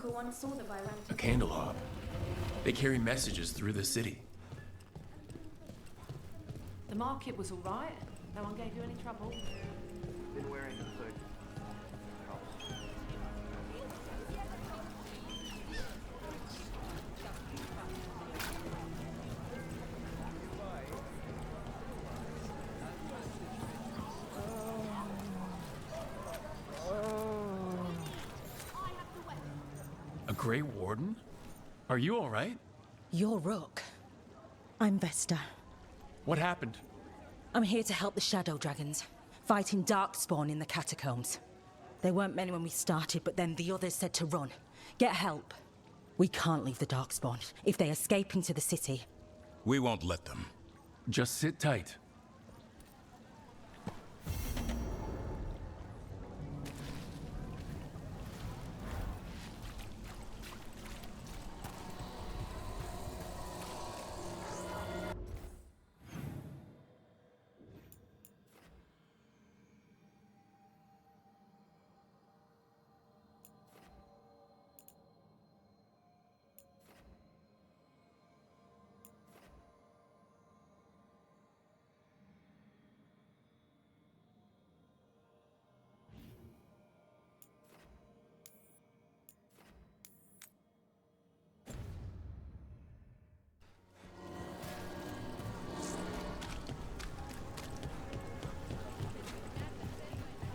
local one saw the violent. A candelabra. They carry messages through the city. The market was all right. No one gave you any trouble. Been wearing a hood. A Grey Warden? Are you all right? You're Rook. I'm Vesta. What happened? I'm here to help the Shadow Dragons, fighting Darkspawn in the catacombs. There weren't many when we started, but then the others said to run. Get help. We can't leave the Darkspawn. If they escape into the city... We won't let them. Just sit tight.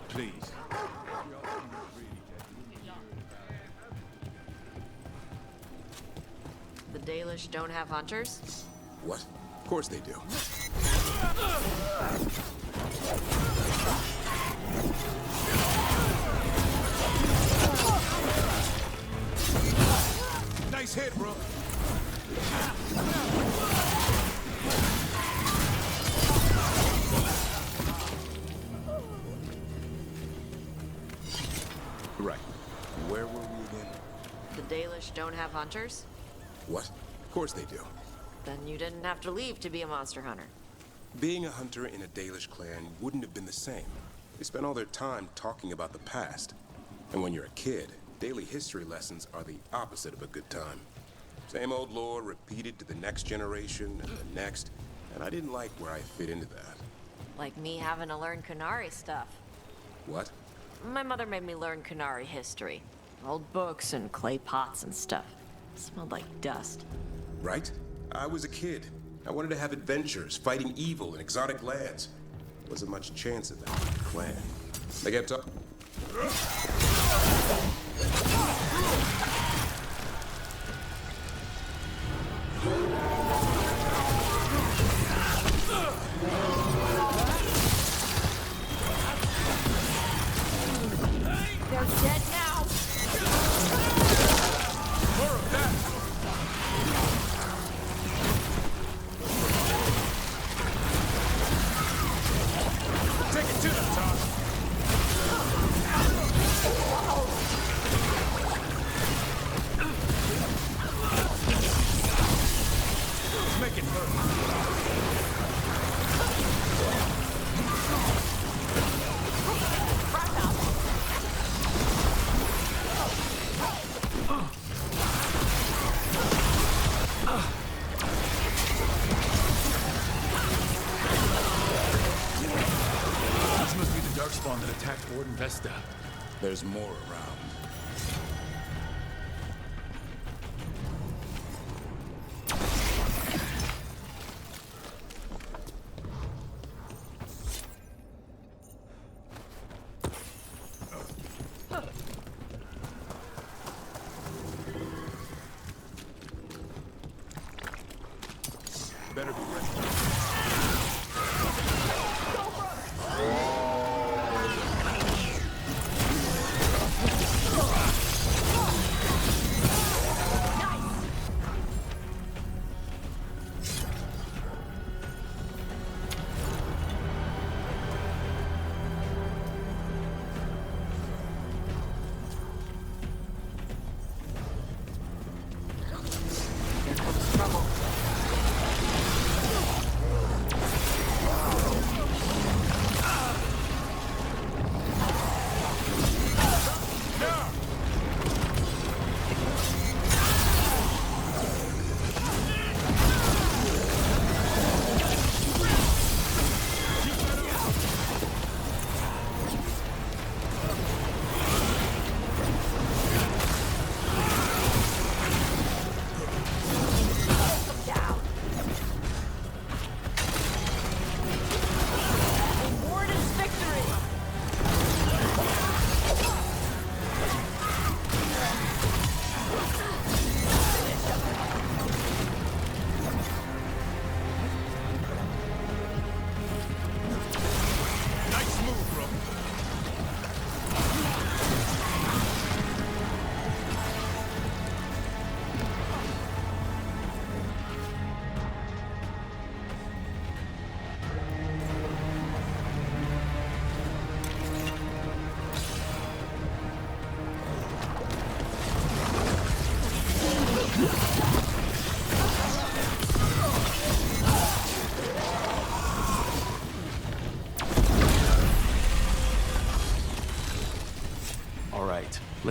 Please. The Dalish don't have hunters? What? Of course they do. Nice hit, bro. Right. Where were we again? The Dalish don't have hunters? What? Of course they do. Then you didn't have to leave to be a monster hunter. Being a hunter in a Dalish clan wouldn't have been the same. They spent all their time talking about the past. And when you're a kid, daily history lessons are the opposite of a good time. Same old lore repeated to the next generation and the next, and I didn't like where I fit into that. Like me having to learn Qunari stuff. What? My mother made me learn Qunari history. Old books and clay pots and stuff. Smelled like dust. Right? I was a kid. I wanted to have adventures, fighting evil in exotic lands. Wasn't much chance of that with the clan. They kept up. They're dead now! More of that! Take it to them, Tom! Make it hurt. This must be the Darkspawn that attacked Warden Vesta. There's more around. Better be ready.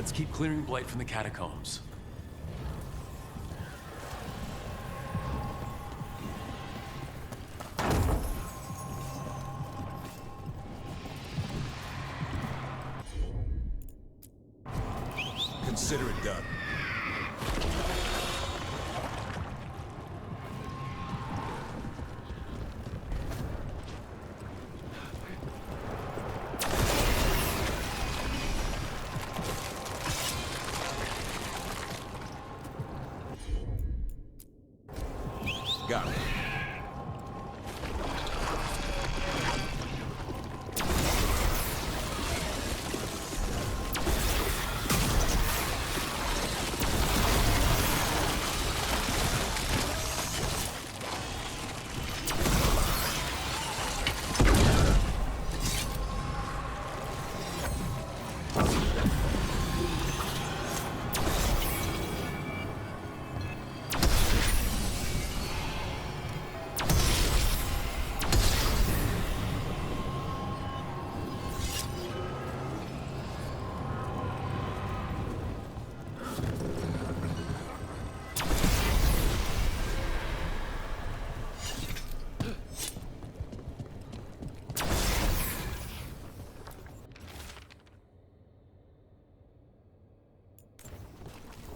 Let's keep clearing blight from the catacombs. Consider it done. Got it.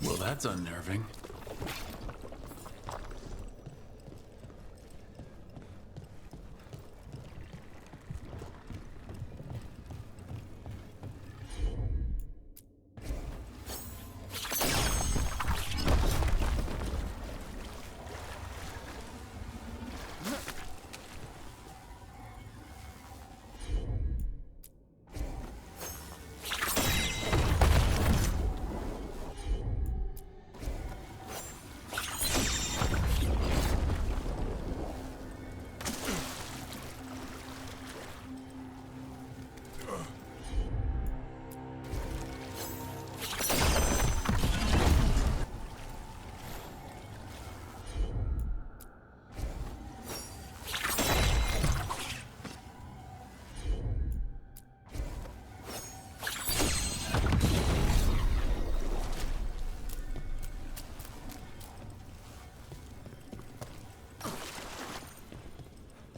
Well, that's unnerving.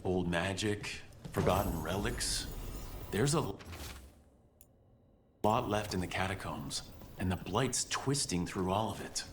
Old magic, forgotten relics. There's a lot left in the catacombs, and the blight's twisting through all of it.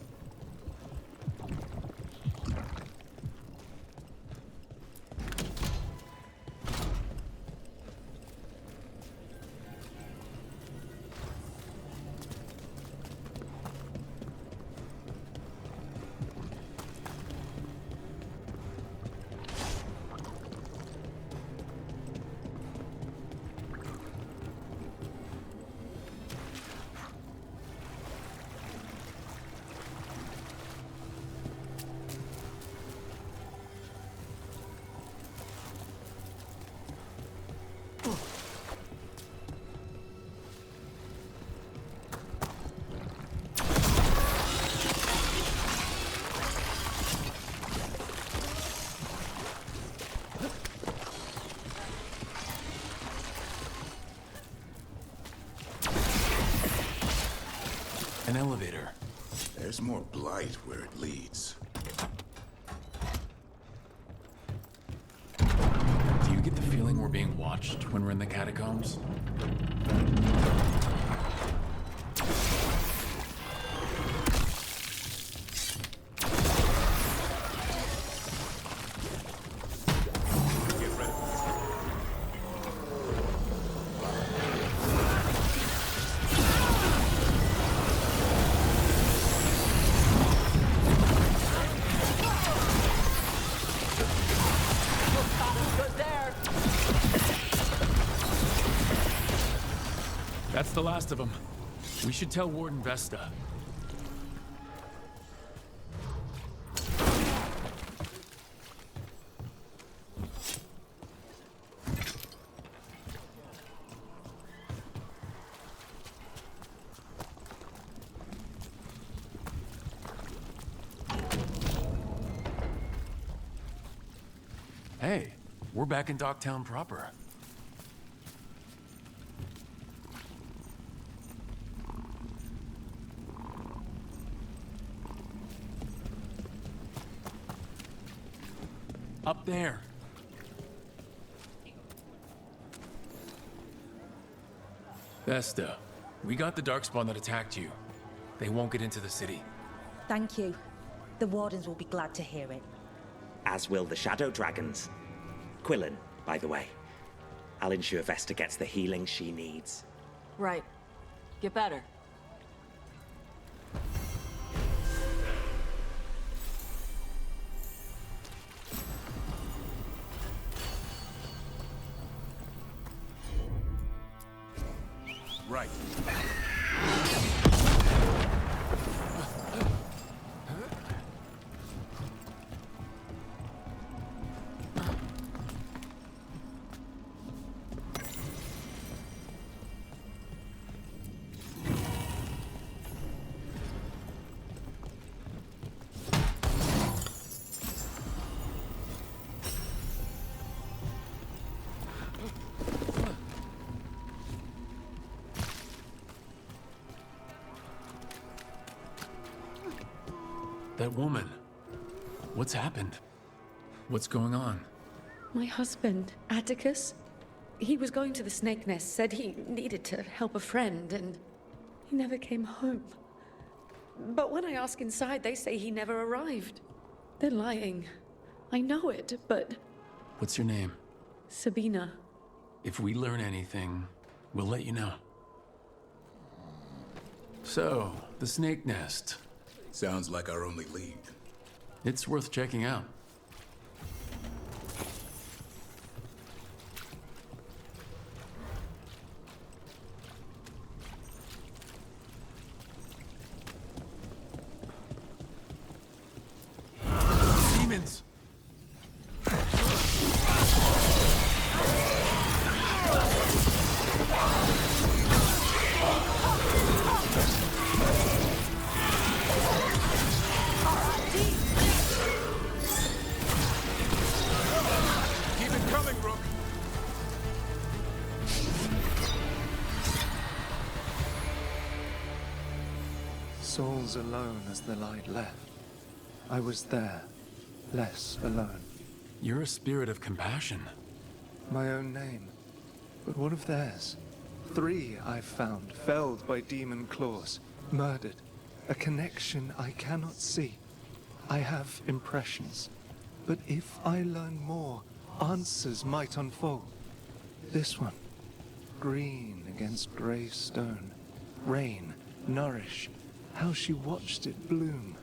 An elevator. There's more blight where it leads. Do you get the feeling we're being watched when we're in the catacombs? That's the last of them. We should tell Warden Vesta. Hey, we're back in Docktown proper. Up there. Vesta, we got the darkspawn that attacked you. They won't get into the city. Thank you. The Wardens will be glad to hear it. As will the shadow dragons. Quillen, by the way. I'll ensure Vesta gets the healing she needs. Right. Get better. Right. That woman. What's happened? What's going on? My husband, Atticus, he was going to the snake nest, said he needed to help a friend, and he never came home. But when I ask inside, they say he never arrived. They're lying. I know it, but... What's your name? Sabina. If we learn anything, we'll let you know. So, the snake nest. Sounds like our only lead. It's worth checking out. Demons! Keep it coming, Rook! Souls alone as the light left. I was there, less alone. You're a spirit of compassion. My own name. But what of theirs? 3 I've found, felled by demon claws, murdered. A connection I cannot see. I have impressions. But if I learn more, answers might unfold. This one. Green against grey stone. Rain, nourish. How she watched it bloom.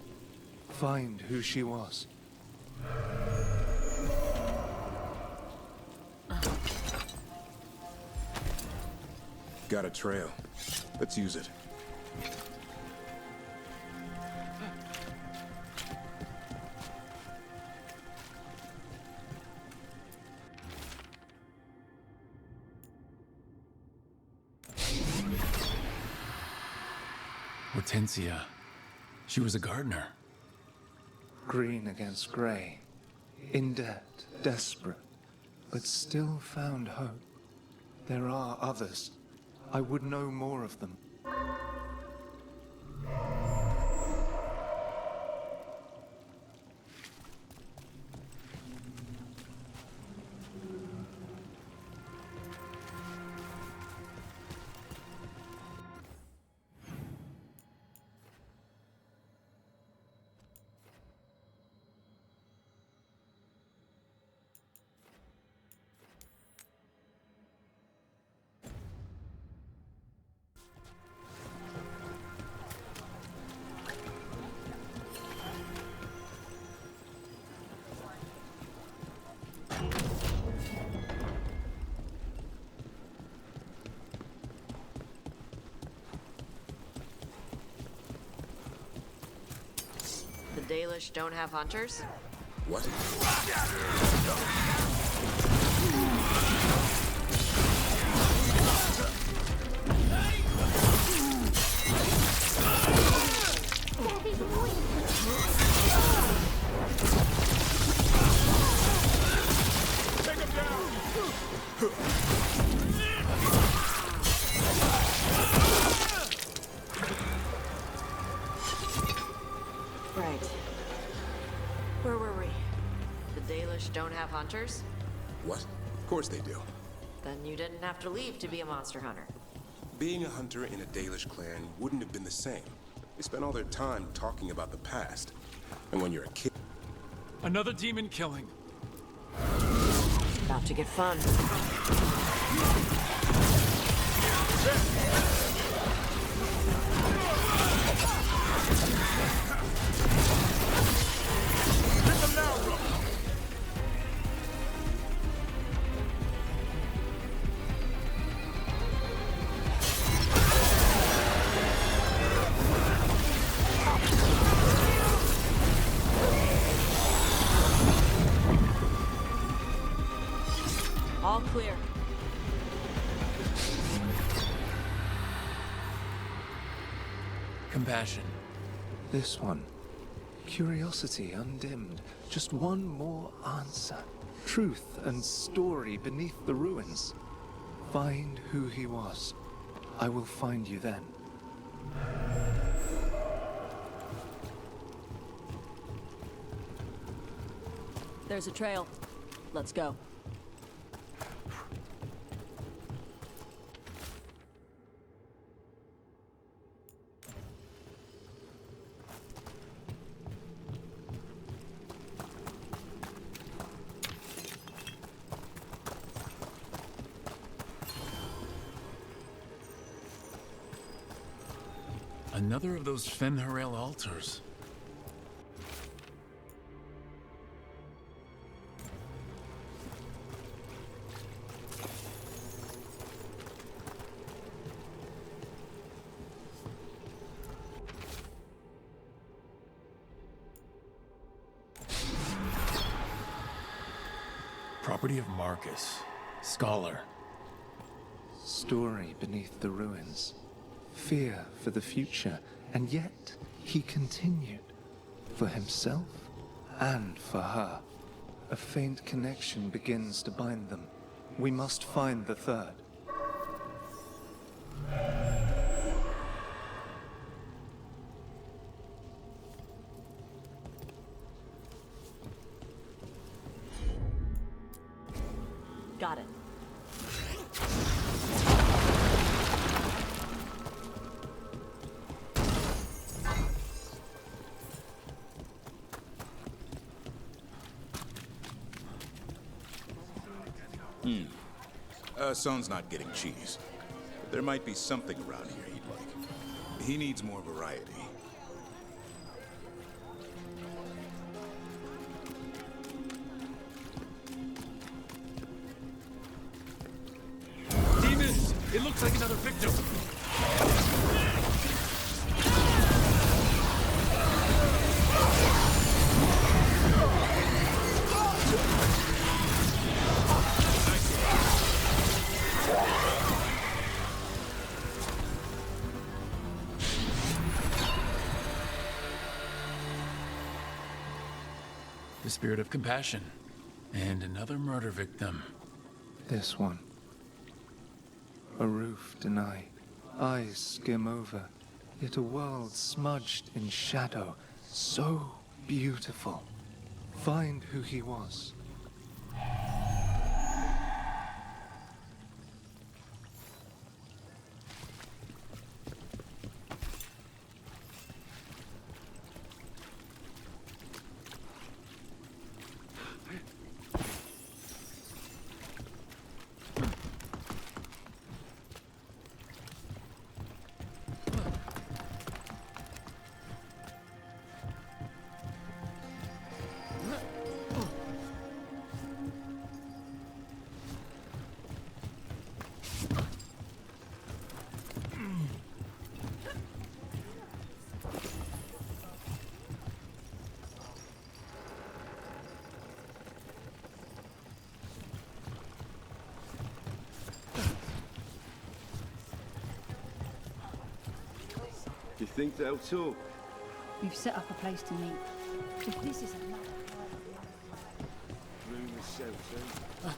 Find who she was. Got a trail. Let's use it. Hortensia. She was a gardener. Green against grey. In debt, desperate. But still found hope. There are others. I would know more of them. The Dalish don't have hunters? What? Take him down! Right. Where were we? The The Dalish don't have hunters? What? Of course they do. Then you didn't have to leave to be a monster hunter. Being a hunter in a Dalish clan wouldn't have been the same. They spent all their time talking about the past. And when you're a kid... Another demon killing. About to get fun. All clear. Compassion. This one. Curiosity undimmed. Just one more answer. Truth and story beneath the ruins. Find who he was. I will find you then. There's a trail. Let's go. Another of those Fen'Harel altars. Property of Marcus, scholar. Story beneath the ruins. Fear for the future, and yet he continued. For himself and for her. A faint connection begins to bind them. We must find the third. Got it. Son's not getting cheese. But there might be something around here he'd like. He needs more variety. Demons! It looks like another victim! The spirit of compassion. And another murder victim. This one. A roof denied. Eyes skim over. Yet a world smudged in shadow. So beautiful. Find who he was. You think they'll talk? We've set up a place to meet. If this is another Room is shelter.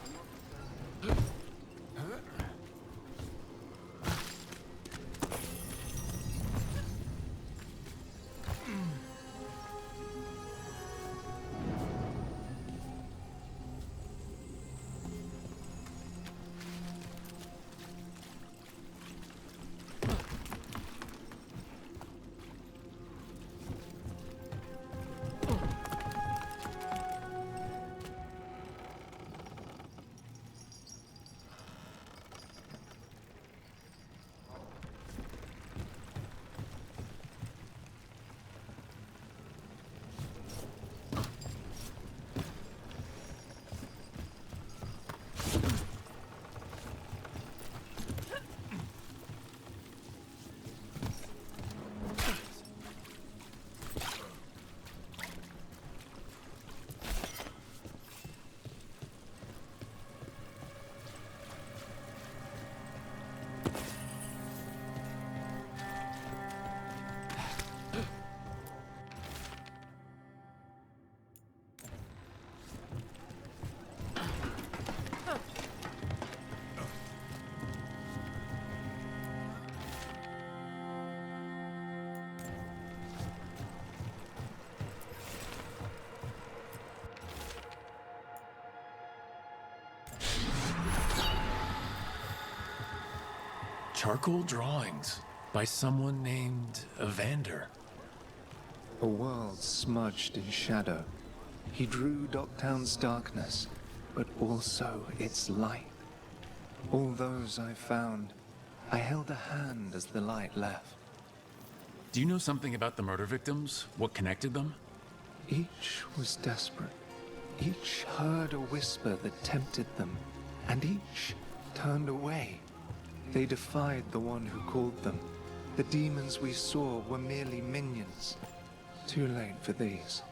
Charcoal drawings by someone named Evander. A world smudged in shadow. He drew Docktown's darkness, but also its light. All those I found, I held a hand as the light left. Do you know something about the murder victims? What connected them? Each was desperate. Each heard a whisper that tempted them, and each turned away. They defied the one who called them. The demons we saw were merely minions. Too late for these.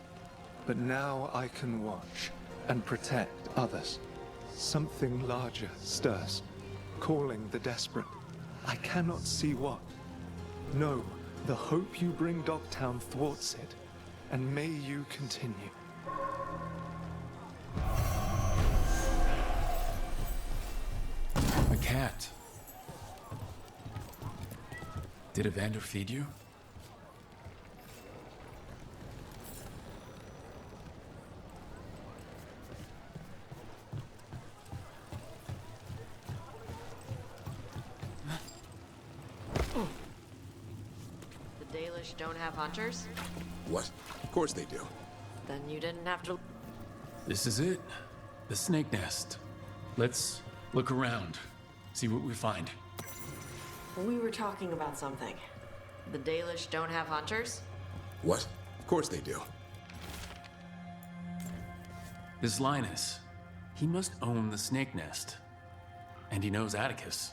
But now I can watch and protect others. Something larger stirs, calling the desperate. I cannot see what. No, the hope you bring Docktown thwarts it, and may you continue. A cat. Did Evander feed you? The Dalish don't have hunters? What? Of course they do. Then you didn't have to... This is it. The snake nest. Let's look around. See what we find. We were talking about something. The Dalish don't have hunters? What? Of course they do. This Linus, he must own the snake nest. And he knows Atticus.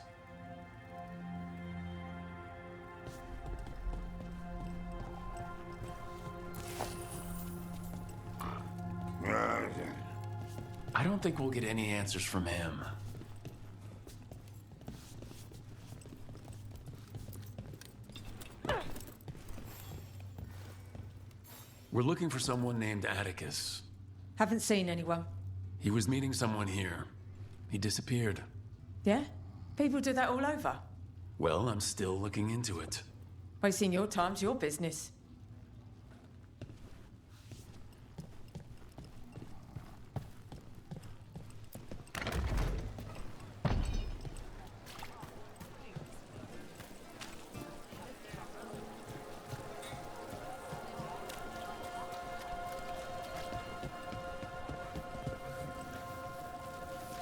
I don't think we'll get any answers from him. We're looking for someone named Atticus. Haven't seen anyone. He was meeting someone here. He disappeared. Yeah? People do that all over. Well, I'm still looking into it. Wasting your time's your business.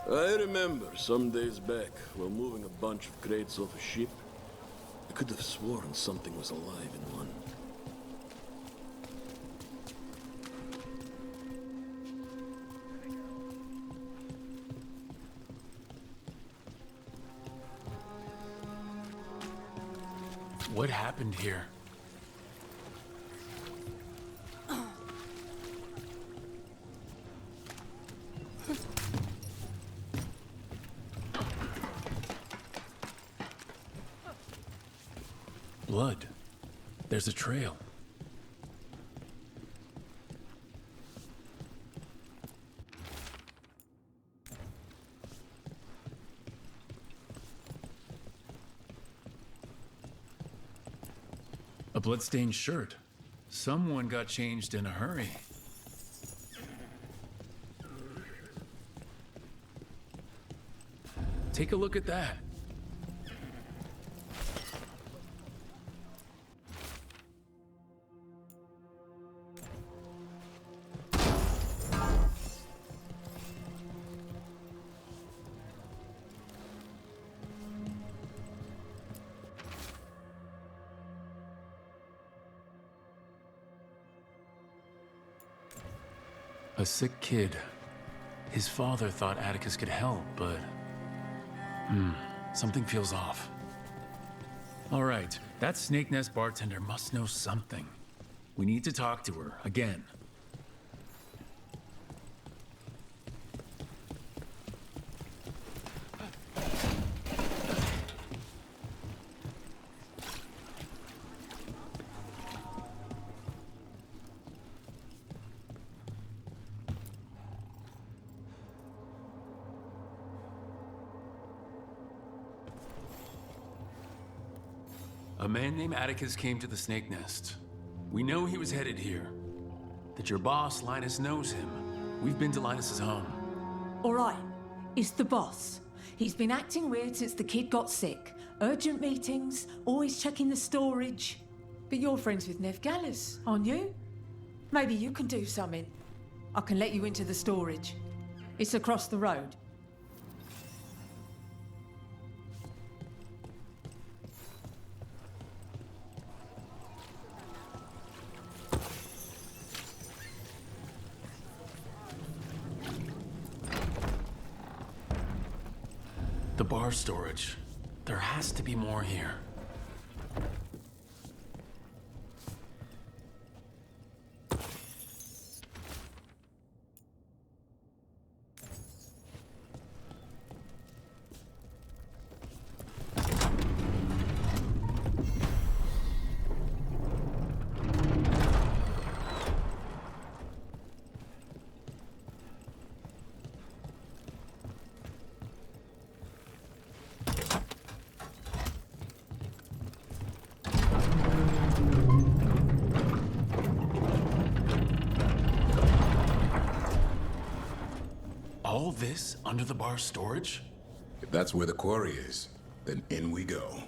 I remember some days back, while moving a bunch of crates off a ship, I could have sworn something was alive in one. What happened here? Blood. There's a trail. A bloodstained shirt. Someone got changed in a hurry. Take a look at that. A sick kid. His father thought Atticus could help, but... something feels off. All right, that Snake Nest bartender must know something. We need to talk to her, again. A man named Atticus came to the Snake Nest. We know he was headed here. That your boss, Linus, knows him. We've been to Linus's home. All right, it's the boss. He's been acting weird since the kid got sick. Urgent meetings, always checking the storage. But you're friends with Nev Gallus, aren't you? Maybe you can do something. I can let you into the storage. It's across the road. The bar storage. There has to be more here. All this under the bar storage? If that's where the quarry is, then in we go.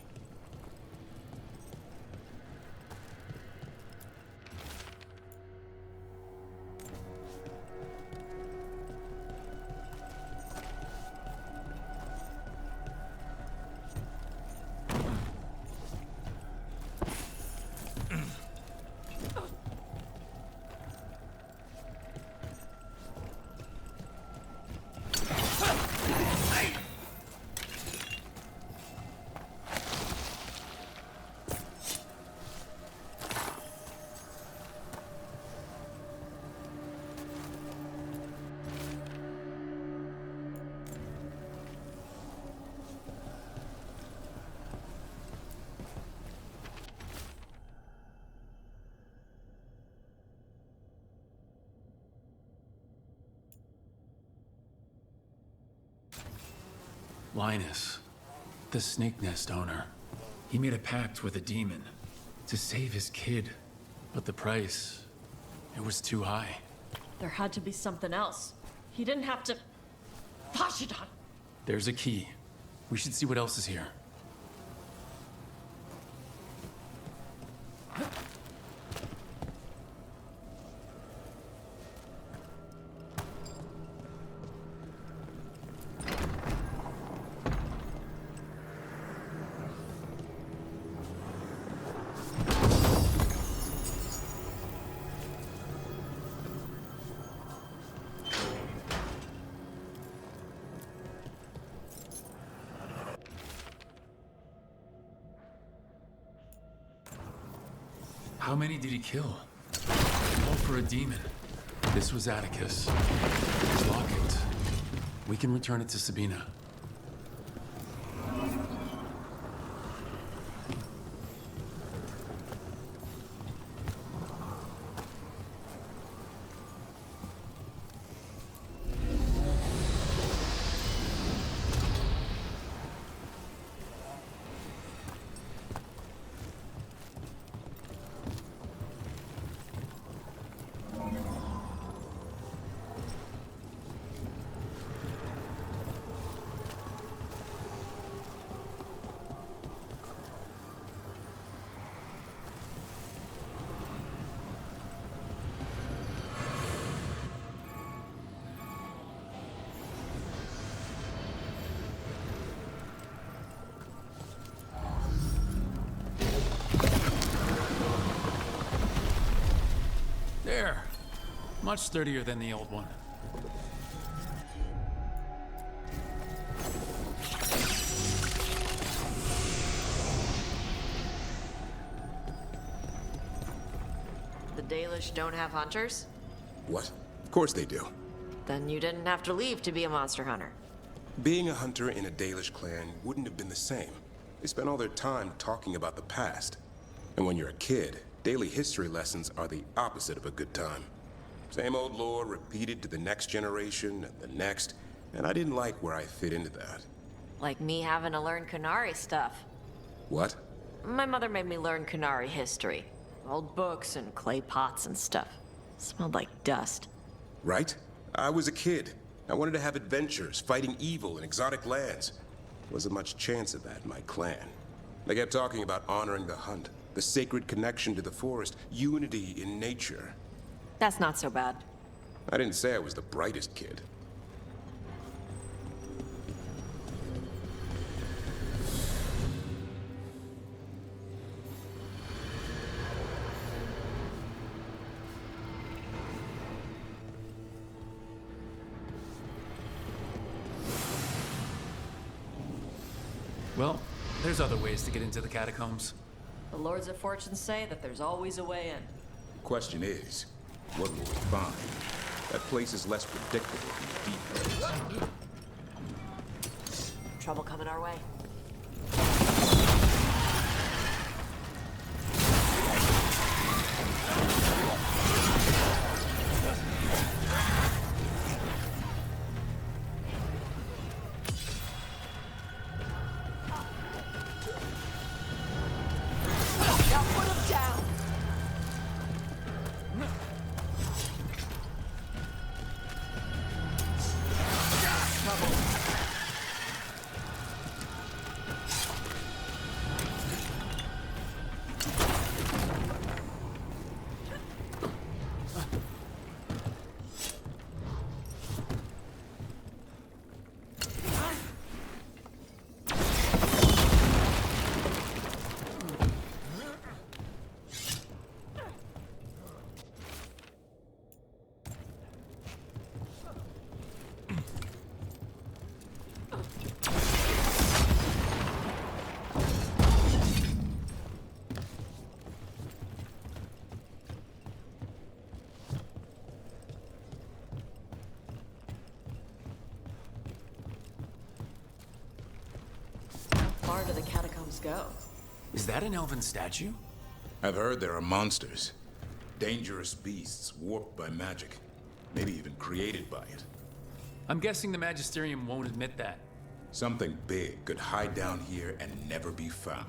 Linus, the snake nest owner. He made a pact with a demon to save his kid, but the price, it was too high. There had to be something else. He didn't have to... Poshidon! There's a key. We should see what else is here. How many did he kill? All for a demon. This was Atticus. His locket. We can return it to Sabina. There. Much sturdier than the old one. The Dalish don't have hunters? What? Of course they do. Then you didn't have to leave to be a monster hunter. Being a hunter in a Dalish clan wouldn't have been the same. They spent all their time talking about the past. And when you're a kid, daily history lessons are the opposite of a good time. Same old lore repeated to the next generation and the next, and I didn't like where I fit into that. Like me having to learn Qunari stuff. What? My mother made me learn Qunari history. Old books and clay pots and stuff. Smelled like dust. Right? I was a kid. I wanted to have adventures, fighting evil in exotic lands. Wasn't much chance of that in my clan. They kept talking about honoring the hunt, the sacred connection to the forest, unity in nature. That's not so bad. I didn't say I was the brightest kid. Well, there's other ways to get into the catacombs. The Lords of Fortune say that there's always a way in. Question is, what will we find? That place is less predictable than the deep place. Trouble coming our way. How far do the catacombs go? Is that an elven statue? I've heard there are monsters. Dangerous beasts warped by magic. Maybe even created by it. I'm guessing the Magisterium won't admit that. Something big could hide down here and never be found.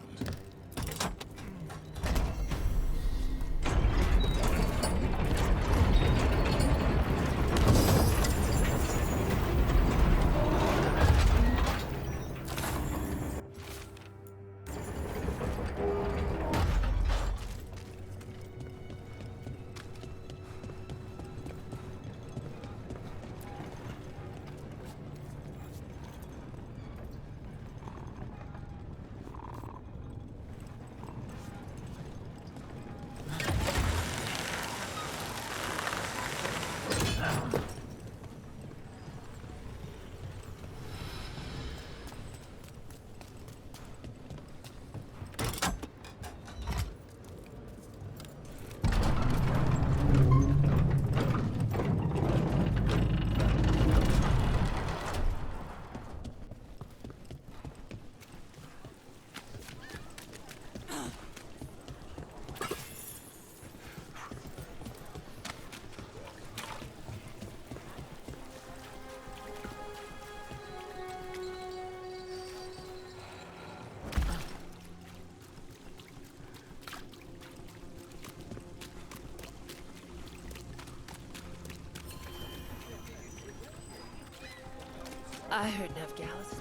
I heard Nevgalis.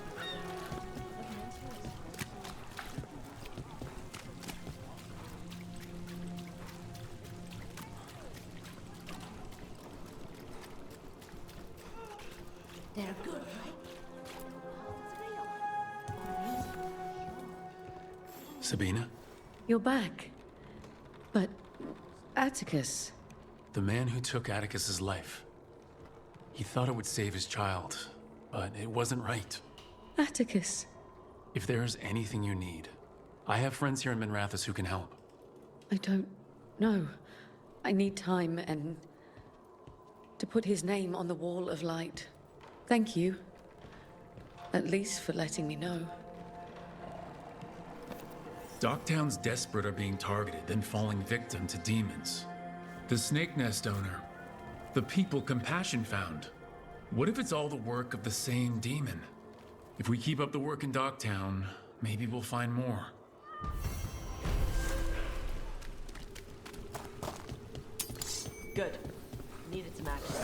They're good, right? Sabina? You're back. But Atticus. The man who took Atticus's life. He thought it would save his child, but it wasn't right. Atticus. If there's anything you need, I have friends here in Minrathous who can help. I don't know. I need time and to put his name on the wall of light. Thank you. At least for letting me know. Docktown's desperate are being targeted, then falling victim to demons. The Snake Nest owner. The people Compassion found. What if it's all the work of the same demon? If we keep up the work in Docktown, maybe we'll find more. Good. Needed some action.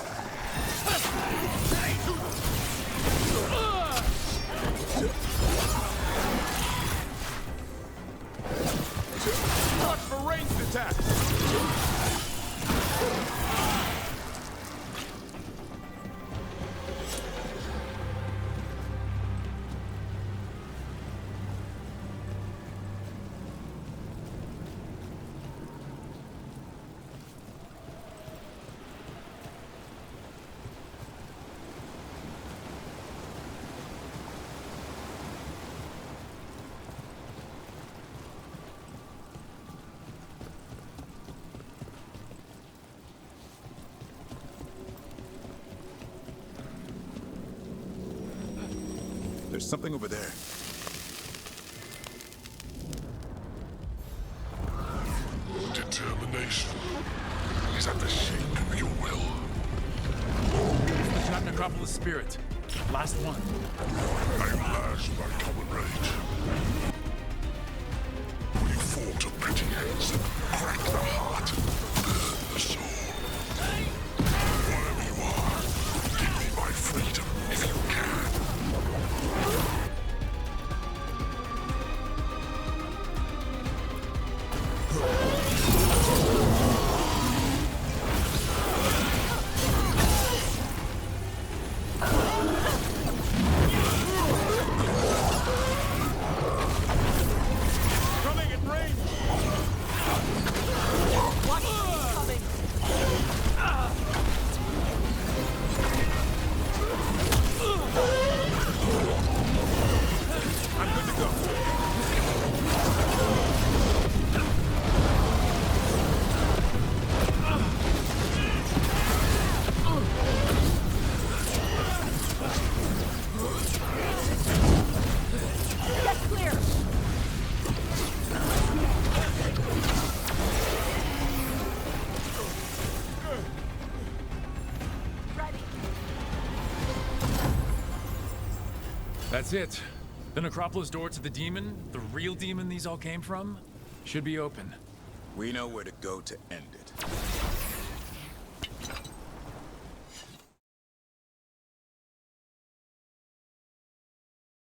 There's something over there. Determination is at the shape of your will. Shot Necropolis spirit. Last one. I am lashed by common rage. Will you fall to petty heads and crack the heart, burn the soul? Wherever you are, give me my freedom if you can. That's it. The Necropolis door to the demon, the real demon these all came from, should be open. We know where to go to end it.